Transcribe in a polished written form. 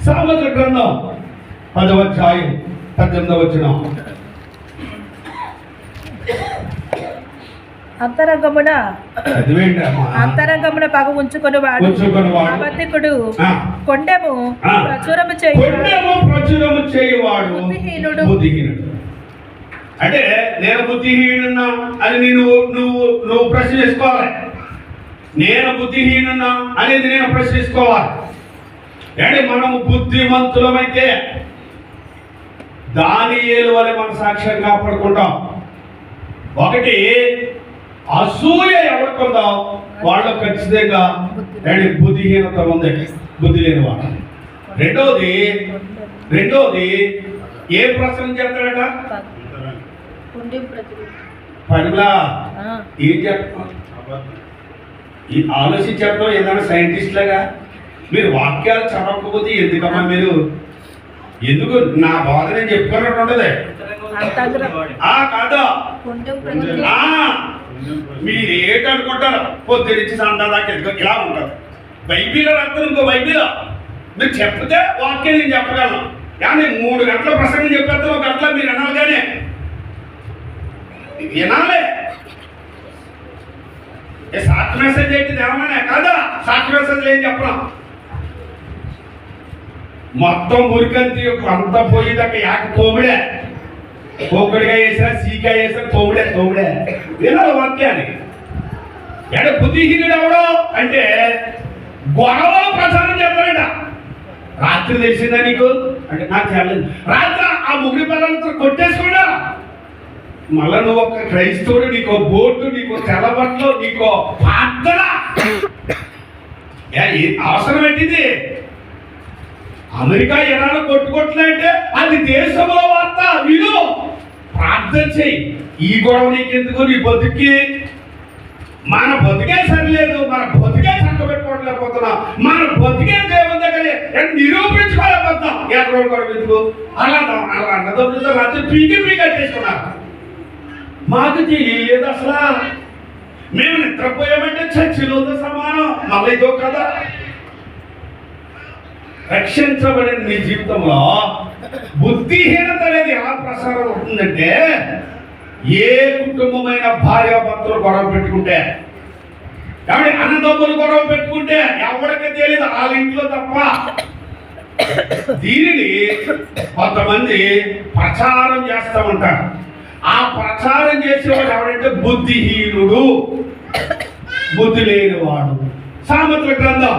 సామెతల గ్రంథం 10వ అధ్యాయం 18వ వచనం. అంతరంగమున పగ ఉంచుకొనివాడు అబద్ధికుడు కొండెము ప్రచురము చేయువాడు బుద్ధిహీనుడు. అంటే నేను బుద్ధిహీనున్నా అని నువ్వు ప్రశ్న చేసుకోవాలి. నేను బుద్ధిహీనున్నా అనేది నేను ప్రశ్నించుకోవాలి. అంటే మనము బుద్ధిమంతులమైతే దానియేలు వలె మన సాక్ష్యం కాపాడుకుంటాం. ఒకటి, అసూయ ఎవరికొందో వాళ్ళు ఖచ్చితంగా బుద్ధిహీనత ఉంది, బుద్ధి లేని వాళ్ళు. రెండోది ఏ ప్రశ్న చెప్తాడట? పనిలా ఏం చెప్తాం? ఈ ఆలోచించడం ఏదైనా సైంటిస్ట్ లాగా మీరు వాక్యాలు చదవకపోతే ఎందుకమ్మా మీరు ఎందుకు నా బాధ నేను చెప్పుకున్నట్టు ఉండదు. కాదా మీరు ఏంటనుకుంటారు? పొద్దురించి సంతా దాకా ఎందుకు ఇలా ఉంటారు. బైబిల్లో రాస్తారు, ఇంకో బైబిల్లో మీరు చెప్తే వాక్యం నేను చెప్పగలను. కానీ 3 గంటల ప్రసంగం చెప్పేస్తాను, 1 గంటల మీరు వినాలి. కానీ వినాలి. షార్ట్ మెసేజ్ ఏంటి ఏమన్నా కాదా? షార్ట్ మెసేజ్ ఏం చెప్పడం మొత్తం మురికంతి అంత పోయేదాకా యాక తోమిడే, కోకుడిగా వేసినా సీకా వేసినా తోమిడే వినాలి వాక్యాన్ని. అంటే బుద్ధిహీనుడు ఎవడో అంటే గొడవలు ప్రచారం చేస్తాడట. రాత్రి తెలిసిందా నీకు అంటే నాకు తెలియదు. రాత్రి ఆ ముగ్గురి పిల్లలతో కొట్టేసుకున్నా మళ్ళా నువ్వు ఒక క్రైస్తవుడు, నీకో బోర్డు, నీకో తెల్లబట్టలు, నీకో ప్రార్థన అవసరం ఏంటిది? అమెరికా ఇరాన్ కొట్టుకొట్లంటే అది దేశంలో వార్త. విను, ప్రార్థన చెయ్యి. ఈ గొడవ నీకెందుకు? నీ బతుకి మన బతుకే సరిలేదు, మన బతుకే చక్కబెట్టుకోవట్లేకపోతున్నాం, మన బతుకే దేవుని దగ్గర నిరూపించుకోలేకపోతున్నాం. ఎక్కడ గొడవ ఎందుకు? అలా అన్నదమ్ములతో రాత్రి పీకి కట్టేసుకున్నారు. మాకు తెలియలేదు అసలు. మేము నిద్రపోయామంటే చర్చిలోతో సమానం. మళ్ళీ ఇదో కదా. రక్షించబడిన నీ జీవితంలో బుద్ధిహీనత అనేది ఎలా ప్రసారం అవుతుందంటే, ఏ కుటుంబమైన భార్యాభర్తలు గొడవ పెట్టుకుంటే, కాబట్టి అన్నదమ్ములు గొడవ పెట్టుకుంటే ఎవరికి తెలియదు వాళ్ళ ఇంట్లో తప్ప. దీనిని కొంతమంది ప్రచారం చేస్తూ ఉంటారు. ఆ ప్రచారం చేసేవాడు ఎవడంటే బుద్ధిహీనుడు, బుద్ధి లేనివాడు. సామెతల గ్రంథం